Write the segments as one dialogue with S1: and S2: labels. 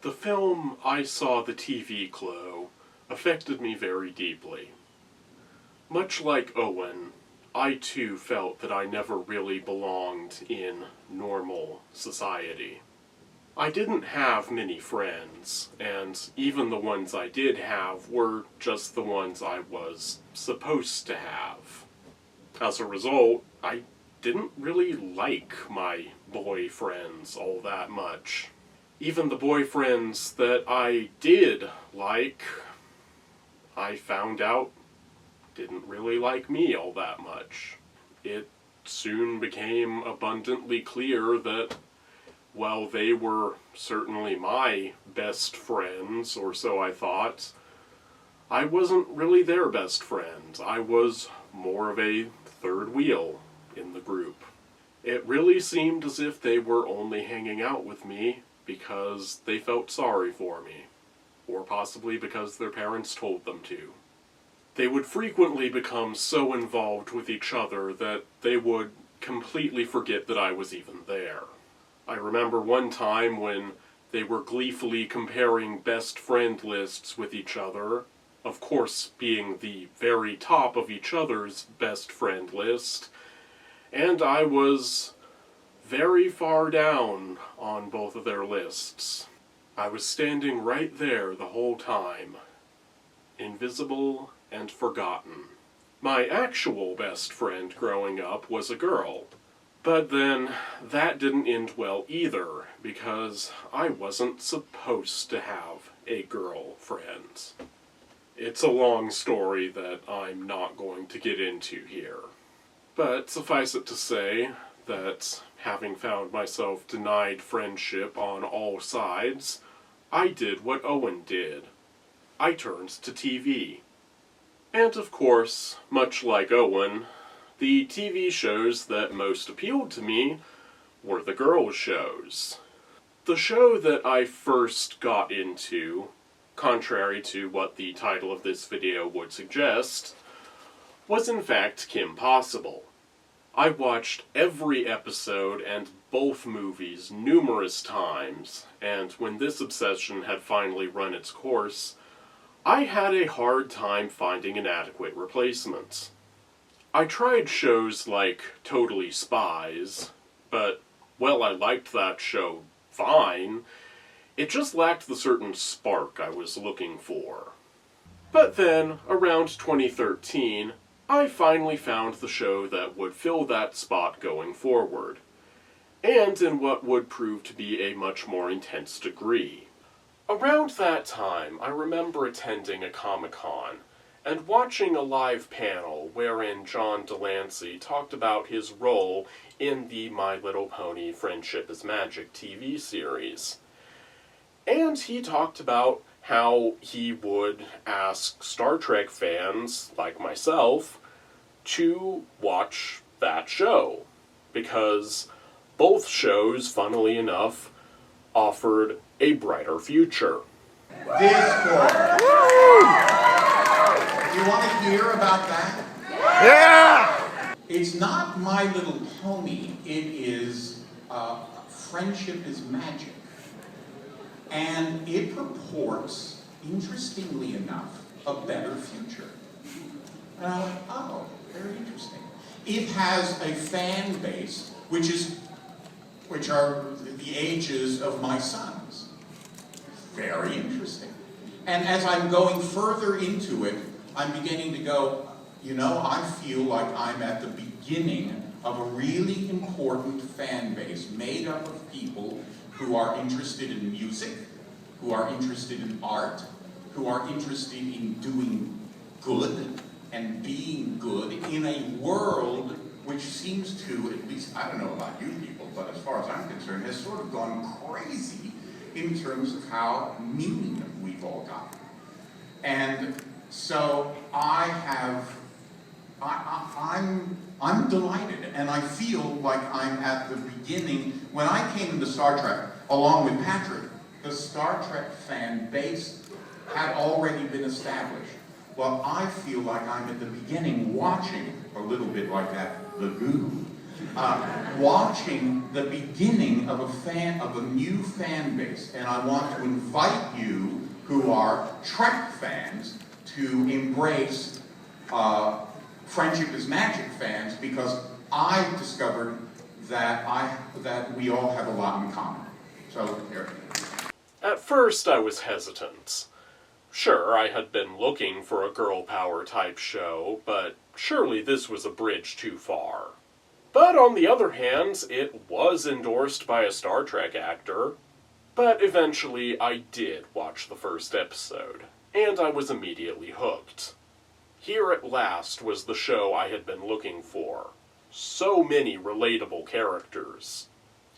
S1: The film I Saw the TV Glow affected me very deeply. Much like Owen, I too felt that I never really belonged in normal society. I didn't have many friends, and even the ones I did have were just the ones I was supposed to have. As a result, I didn't really like my boyfriends all that much. Even the boyfriends that I did like, I found out didn't really like me all that much. It soon became abundantly clear that while they were certainly my best friends, or so I thought, I wasn't really their best friend. I was more of a third wheel in the group. It really seemed as if they were only hanging out with me because they felt sorry for me, or possibly because their parents told them to. They would frequently become so involved with each other that they would completely forget that I was even there. I remember one time when they were gleefully comparing best friend lists with each other, of course being the very top of each other's best friend list, and I was very far down on both of their lists. I was standing right there the whole time, invisible and forgotten. My actual best friend growing up was a girl, but then that didn't end well either, because I wasn't supposed to have a girlfriend. It's a long story that I'm not going to get into here. But suffice it to say that, having found myself denied friendship on all sides, I did what Owen did. I turned to TV. And of course, much like Owen, the TV shows that most appealed to me were the girls' shows. The show that I first got into, contrary to what the title of this video would suggest, was in fact Kim Possible. I watched every episode and both movies numerous times, and when this obsession had finally run its course, I had a hard time finding an adequate replacement. I tried shows like Totally Spies, but, well, I liked that show fine. It just lacked the certain spark I was looking for. But then, around 2013, I finally found the show that would fill that spot going forward, and in what would prove to be a much more intense degree. Around that time, I remember attending a Comic-Con and watching a live panel wherein John Delancey talked about his role in the My Little Pony Friendship is Magic TV series. And he talked about how he would ask Star Trek fans, like myself, to watch that show, because both shows, funnily enough, offered a brighter future.
S2: Discord. Do you want to hear about that?
S3: Yeah!
S2: It's not My Little Pony, it is Friendship is Magic. And it purports, interestingly enough, a better future. And I went, oh, very interesting. It has a fan base which are the ages of my sons. Very interesting. And as I'm going further into it, I'm beginning to go, you know, I feel like I'm at the beginning of a really important fan base made up of people who are interested in music, who are interested in art, who are interested in doing good and being good in a world which seems to, at least, I don't know about you people, but as far as I'm concerned, has sort of gone crazy in terms of how mean we've all gotten. And so I'm delighted, and I feel like I'm at the beginning. When I came into Star Trek, along with Patrick, the Star Trek fan base had already been established. Well, I feel like I'm at the beginning watching, a little bit like that lagoon, watching the beginning of a new fan base. And I want to invite you who are Trek fans to embrace Friendship is Magic fans, because I discovered that we all have a lot in common. So, here.
S1: At first, I was hesitant. Sure, I had been looking for a girl power type show, but surely this was a bridge too far. But on the other hand, it was endorsed by a Star Trek actor. But eventually, I did watch the first episode, and I was immediately hooked. Here at last was the show I had been looking for. So many relatable characters.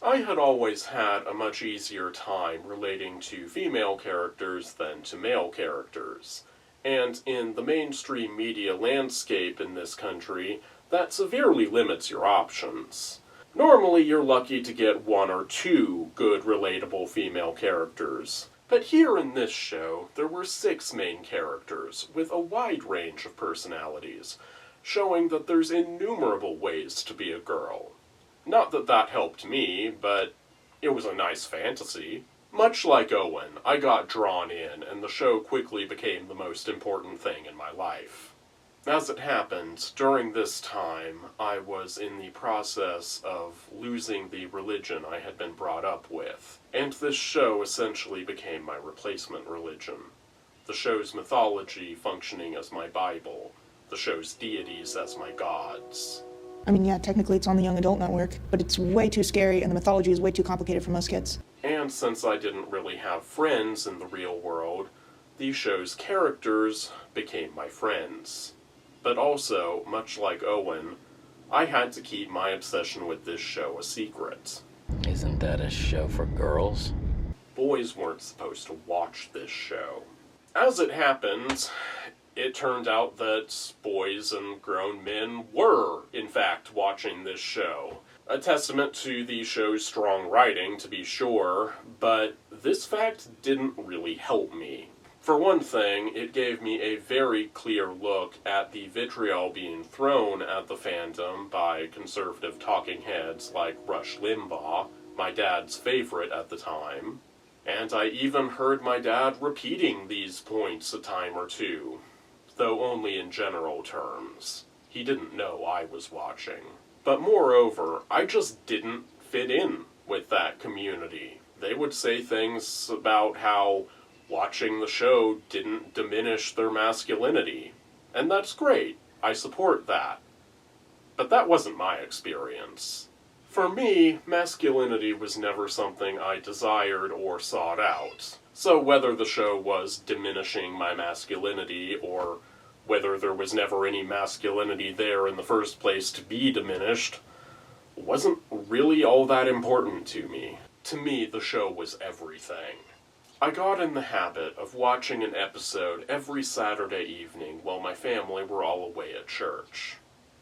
S1: I had always had a much easier time relating to female characters than to male characters, and in the mainstream media landscape in this country, that severely limits your options. Normally you're lucky to get one or two good relatable female characters, but here in this show there were 6 main characters with a wide range of personalities, showing that there's innumerable ways to be a girl. Not that that helped me, but it was a nice fantasy. Much like Owen, I got drawn in, and the show quickly became the most important thing in my life. As it happened, during this time, I was in the process of losing the religion I had been brought up with, and this show essentially became my replacement religion. The show's mythology functioning as my Bible, the show's deities as my gods.
S4: I mean, yeah, technically it's on the Young Adult Network, but it's way too scary and the mythology is way too complicated for most kids.
S1: And since I didn't really have friends in the real world, these show's characters became my friends. But also, much like Owen, I had to keep my obsession with this show a secret.
S5: Isn't that a show for girls?
S1: Boys weren't supposed to watch this show. As it happened, it turned out that boys and grown men were, in fact, watching this show. A testament to the show's strong writing, to be sure, but this fact didn't really help me. For one thing, it gave me a very clear look at the vitriol being thrown at the fandom by conservative talking heads like Rush Limbaugh, my dad's favorite at the time, and I even heard my dad repeating these points a time or two, though only in general terms. He didn't know I was watching. But moreover, I just didn't fit in with that community. They would say things about how watching the show didn't diminish their masculinity. And that's great. I support that. But that wasn't my experience. For me, masculinity was never something I desired or sought out. So whether the show was diminishing my masculinity, or whether there was never any masculinity there in the first place to be diminished, wasn't really all that important to me. To me, the show was everything. I got in the habit of watching an episode every Saturday evening while my family were all away at church.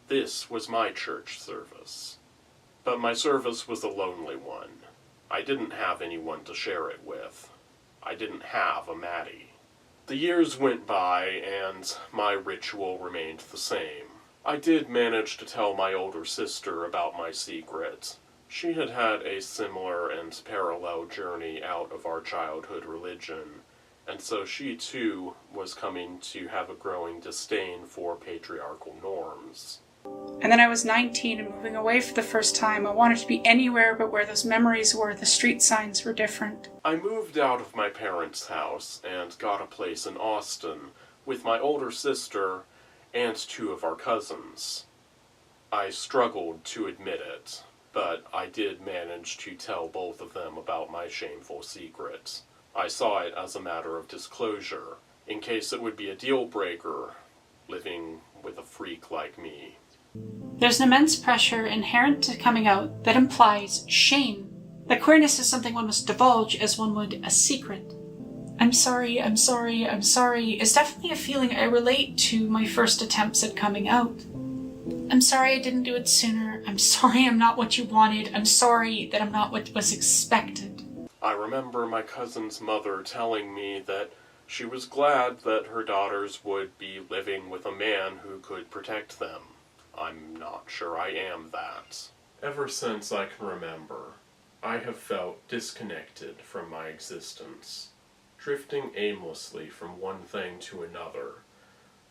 S1: This was my church service. But my service was a lonely one. I didn't have anyone to share it with. I didn't have a Maddie. The years went by, and my ritual remained the same. I did manage to tell my older sister about my secret. She had had a similar and parallel journey out of our childhood religion, and so she too was coming to have a growing disdain for patriarchal norms.
S6: And then I was 19 and moving away for the first time. I wanted to be anywhere but where those memories were. The street signs were different.
S1: I moved out of my parents' house and got a place in Austin with my older sister and 2 of our cousins. I struggled to admit it, but I did manage to tell both of them about my shameful secret. I saw it as a matter of disclosure, in case it would be a deal breaker, living with a freak like me.
S6: There's an immense pressure inherent to coming out that implies shame. That queerness is something one must divulge as one would a secret. I'm sorry is definitely a feeling I relate to my first attempts at coming out. I'm sorry I didn't do it sooner. I'm sorry I'm not what you wanted. I'm sorry that I'm not what was expected.
S1: I remember my cousin's mother telling me that she was glad that her daughters would be living with a man who could protect them. I'm not sure I am that. Ever since I can remember, I have felt disconnected from my existence, drifting aimlessly from one thing to another,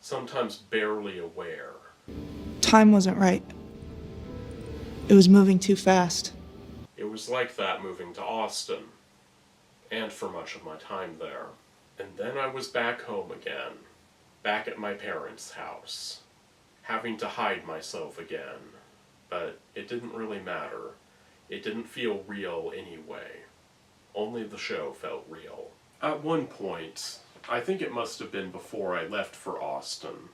S1: sometimes barely aware.
S4: Time wasn't right. It was moving too fast.
S1: It was like that moving to Austin, and for much of my time there. And then I was back home again, back at my parents' house, having to hide myself again. But it didn't really matter. It didn't feel real anyway. Only the show felt real. At one point, I think it must have been before I left for Austin,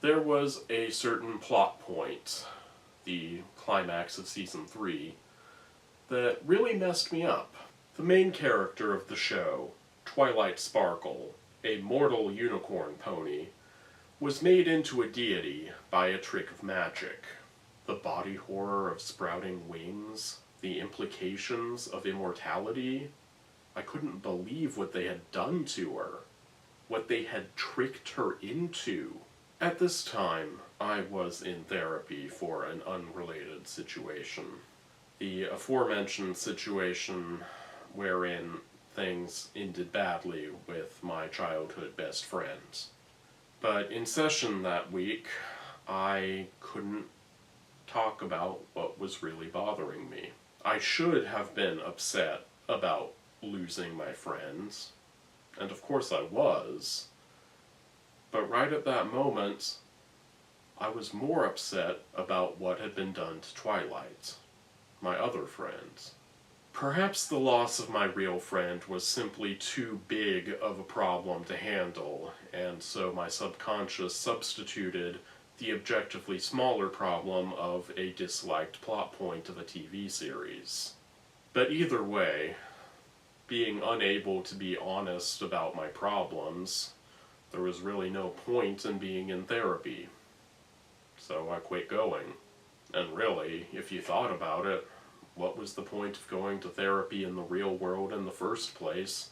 S1: there was a certain plot point, the climax of Season 3, that really messed me up. The main character of the show, Twilight Sparkle, a mortal unicorn pony, was made into a deity by a trick of magic. The body horror of sprouting wings, the implications of immortality. I couldn't believe what they had done to her, what they had tricked her into. At this time, I was in therapy for an unrelated situation. The aforementioned situation wherein things ended badly with my childhood best friends. But in session that week, I couldn't talk about what was really bothering me. I should have been upset about losing my friends, and of course I was, but right at that moment, I was more upset about what had been done to Twilight, my other friends. Perhaps the loss of my real friend was simply too big of a problem to handle, and so my subconscious substituted the objectively smaller problem of a disliked plot point of a TV series. But either way, being unable to be honest about my problems, there was really no point in being in therapy. So I quit going. And really, if you thought about it, what was the point of going to therapy in the real world in the first place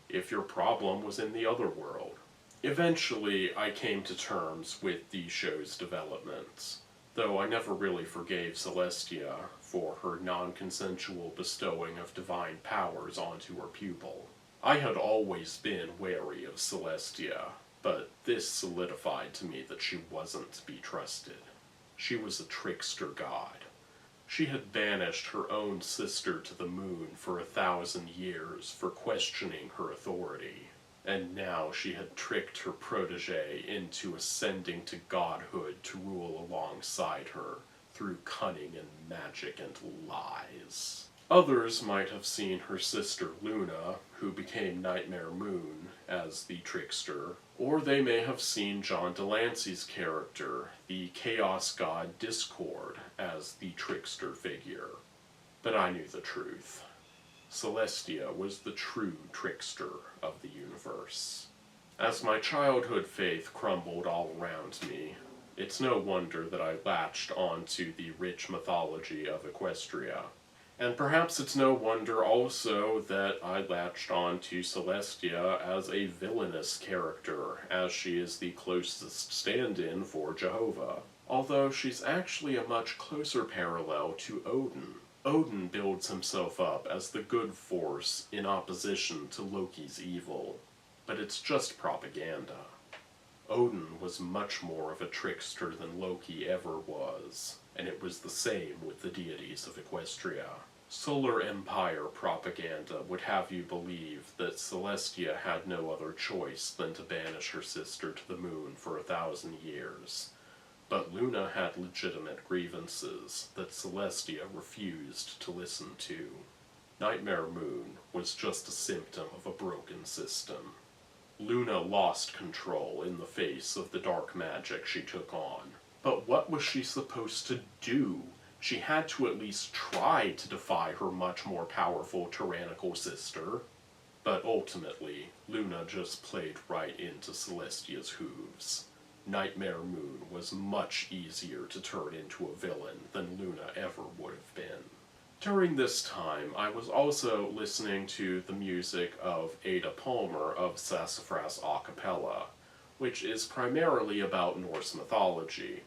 S1: if your problem was in the other world? Eventually, I came to terms with the show's developments, though I never really forgave Celestia for her non-consensual bestowing of divine powers onto her pupil. I had always been wary of Celestia, but this solidified to me that she wasn't to be trusted. She was a trickster god. She had banished her own sister to the moon for 1,000 years for questioning her authority. And now she had tricked her protege into ascending to godhood to rule alongside her through cunning and magic and lies. Others might have seen her sister Luna, who became Nightmare Moon, as the trickster, or they may have seen John Delancey's character, the chaos god Discord, as the trickster figure. But I knew the truth. Celestia was the true trickster of the universe. As my childhood faith crumbled all around me, it's no wonder that I latched onto the rich mythology of Equestria. And perhaps it's no wonder also that I latched onto Celestia as a villainous character, as she is the closest stand-in for Jehovah. Although she's actually a much closer parallel to Odin. Odin builds himself up as the good force in opposition to Loki's evil, but it's just propaganda. Odin was much more of a trickster than Loki ever was, and it was the same with the deities of Equestria. Solar Empire propaganda would have you believe that Celestia had no other choice than to banish her sister to the moon for 1,000 years. But Luna had legitimate grievances that Celestia refused to listen to. Nightmare Moon was just a symptom of a broken system. Luna lost control in the face of the dark magic she took on. But what was she supposed to do? She had to at least try to defy her much more powerful tyrannical sister. But ultimately, Luna just played right into Celestia's hooves. Nightmare Moon was much easier to turn into a villain than Luna ever would have been. During this time, I was also listening to the music of Ada Palmer of Sassafrass a Capella, which is primarily about Norse mythology.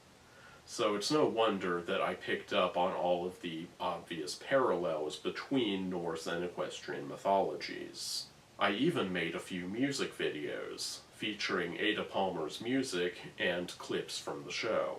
S1: So it's no wonder that I picked up on all of the obvious parallels between Norse and equestrian mythologies. I even made a few music videos featuring Ada Palmer's music and clips from the show,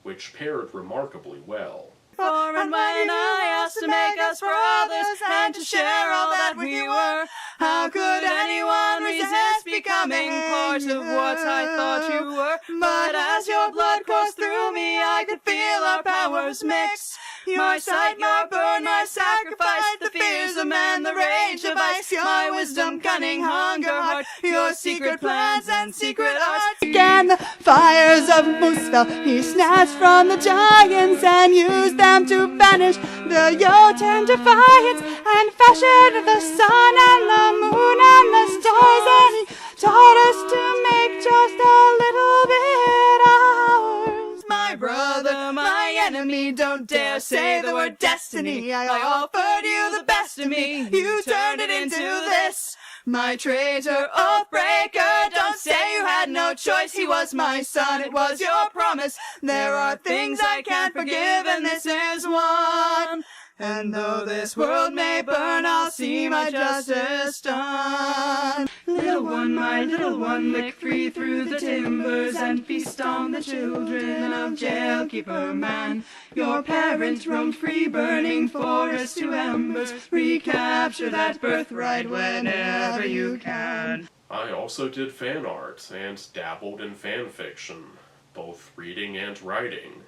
S1: which paired remarkably well.
S7: For and when I asked to make us brothers and to share all that we were, how could anyone resist becoming part of what I thought you were? But as your blood coursed through me, I could feel our powers mix. Your sight, your burn, my sacrifice, the fears of man, the rage of ice, my wisdom, cunning, hunger, heart, your secret plans and secret arts.
S8: Began the fires of Muspel, he snatched from the giants and used them to banish the Jotun defiance, and fashioned the sun and the moon and the stars, and he taught us to make just a little bit ours.
S7: My brother, my enemy, don't dare say the word destiny. I offered you the best of me, you turned it into this. My traitor, oath breaker, don't say you had no choice. He was my son, it was your promise. There are things I can't forgive, and this is one. And though this world may burn, I'll see my justice done. Little one, my little one, lick free through the timbers and feast on the children of jailkeeper man. Your parent roamed free, burning forest to embers. Recapture that birthright whenever you can.
S1: I also did fan art and dabbled in fan fiction, both reading and writing,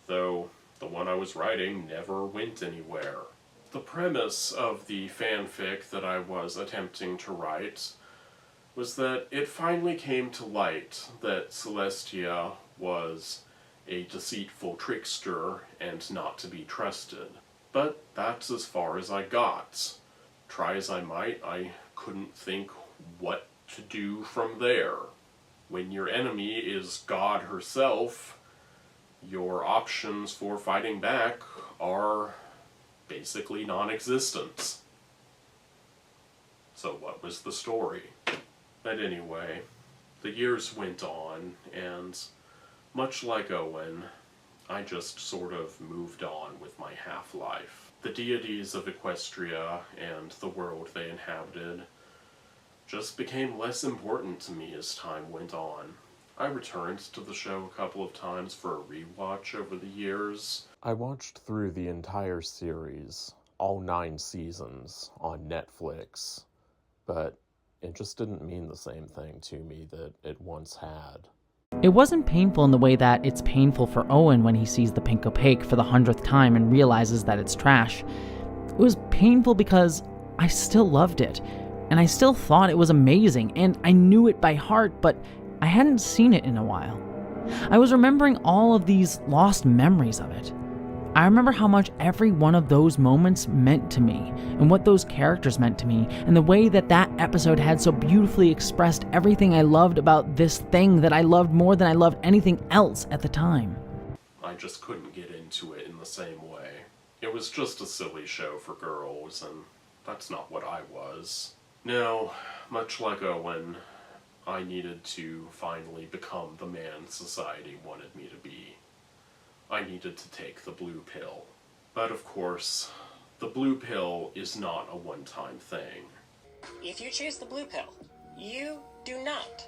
S1: though the one I was writing never went anywhere. The premise of the fanfic that I was attempting to write was that it finally came to light that Celestia was a deceitful trickster and not to be trusted. But that's as far as I got. Try as I might, I couldn't think what to do from there. When your enemy is God herself, your options for fighting back are basically non-existent. So what was the story? But anyway, the years went on, and much like Owen, I just sort of moved on with my half-life. The deities of Equestria and the world they inhabited just became less important to me as time went on. I returned to the show a couple of times for a rewatch over the years. I watched through the entire series, all 9 seasons, on Netflix, but it just didn't mean the same thing to me that it once had.
S9: It wasn't painful in the way that it's painful for Owen when he sees the pink opaque for the 100th time and realizes that it's trash. It was painful because I still loved it, and I still thought it was amazing, and I knew it by heart, but I hadn't seen it in a while. I was remembering all of these lost memories of it. I remember how much every one of those moments meant to me, and what those characters meant to me, and the way that that episode had so beautifully expressed everything I loved about this thing that I loved more than I loved anything else at the time.
S1: I just couldn't get into it in the same way. It was just a silly show for girls, and that's not what I was. No, much like Owen, I needed to finally become the man society wanted me to be. I needed to take the blue pill. But of course, the blue pill is not a one-time thing.
S10: If you choose the blue pill, you do not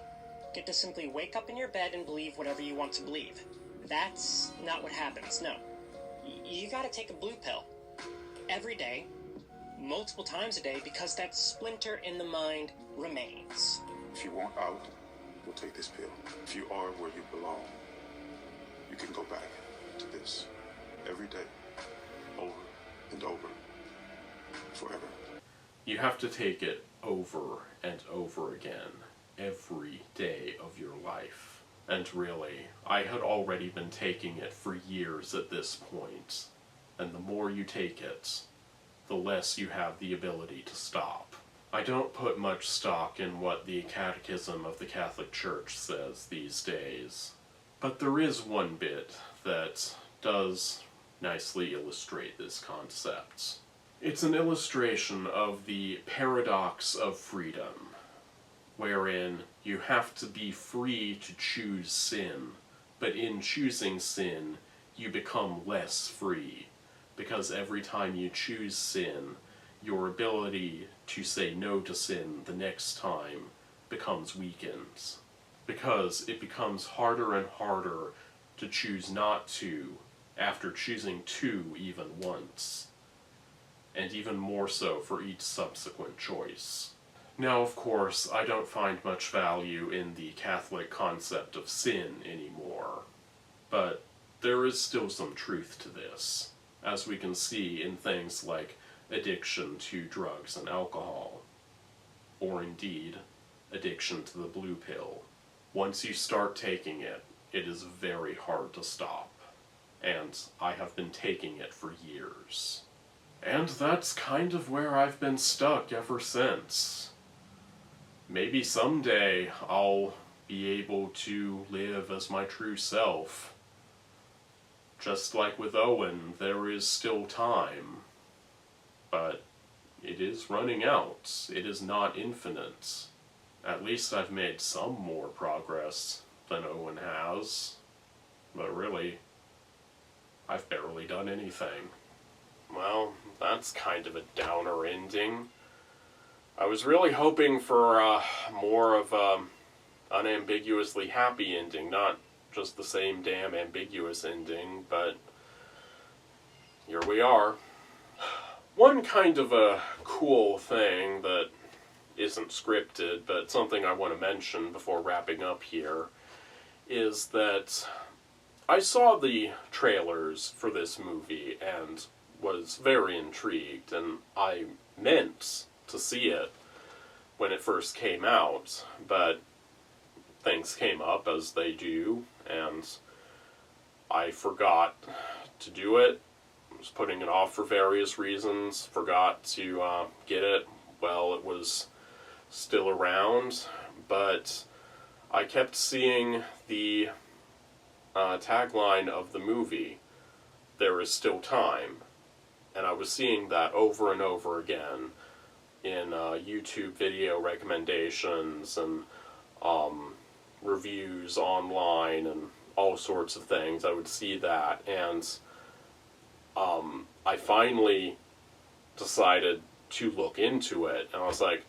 S10: get to simply wake up in your bed and believe whatever you want to believe. That's not what happens, no. You gotta take a blue pill every day, multiple times a day, because that splinter in the mind remains.
S11: If you want out, we'll take this pill. If you are where you belong, you can go back to this every day, over and over, forever.
S1: You have to take it over and over again, every day of your life. And really, I had already been taking it for years at this point, and the more you take it, the less you have the ability to stop. I don't put much stock in what the Catechism of the Catholic Church says these days, but there is one bit that does nicely illustrate this concept. It's an illustration of the paradox of freedom, wherein you have to be free to choose sin, but in choosing sin, you become less free, because every time you choose sin, your ability to say no to sin the next time becomes weakened. Because it becomes harder and harder to choose not to after choosing to even once, and even more so for each subsequent choice. Now, of course, I don't find much value in the Catholic concept of sin anymore, but there is still some truth to this, as we can see in things like addiction to drugs and alcohol, or indeed, addiction to the blue pill. Once you start taking it, it is very hard to stop, and I have been taking it for years. And that's kind of where I've been stuck ever since. Maybe someday I'll be able to live as my true self. Just like with Owen, there is still time. But it is running out. It is not infinite. At least I've made some more progress than Owen has. But really, I've barely done anything. Well, that's kind of a downer ending. I was really hoping for more of an unambiguously happy ending, not just the same damn ambiguous ending, but here we are. One kind of a cool thing that isn't scripted, but something I want to mention before wrapping up here, is that I saw the trailers for this movie and was very intrigued, and I meant to see it when it first came out, but things came up as they do, and I forgot to do it. I was putting it off for various reasons, forgot to get it while it was still around, but I kept seeing the tagline of the movie, "There is still time," and I was seeing that over and over again in YouTube video recommendations and reviews online and all sorts of things. I would see that, and I finally decided to look into it, and I was like,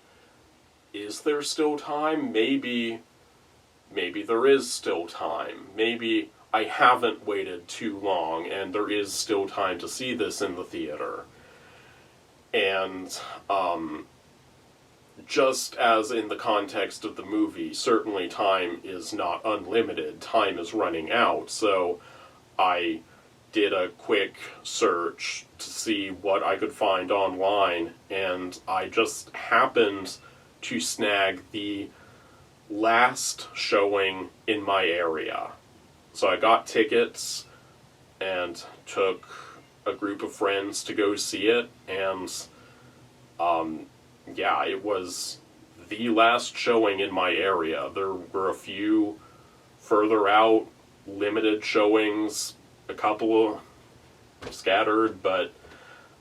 S1: is there still time? Maybe there is still time. Maybe I haven't waited too long, and there is still time to see this in the theater. And just as in the context of the movie, certainly time is not unlimited. Time is running out, so I did a quick search to see what I could find online, and I just happened to snag the last showing in my area. So I got tickets and took a group of friends to go see it, and yeah, it was the last showing in my area. There were a few further out, limited showings, a couple scattered, but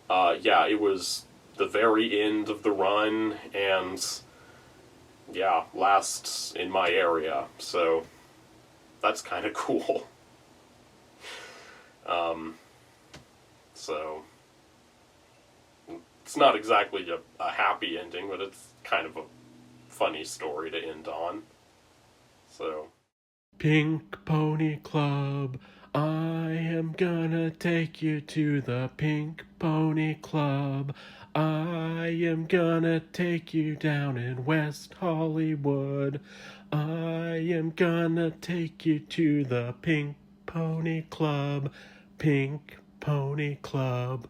S1: yeah, it was the very end of the run, and yeah, last in my area, so that's kind of cool. So it's not exactly a happy ending, but it's kind of a funny story to end on. So,
S3: Pink Pony Club, I am gonna take you to the Pink Pony Club. I am gonna take you down in West Hollywood. I am gonna take you to the Pink Pony Club. Pink Pony Club.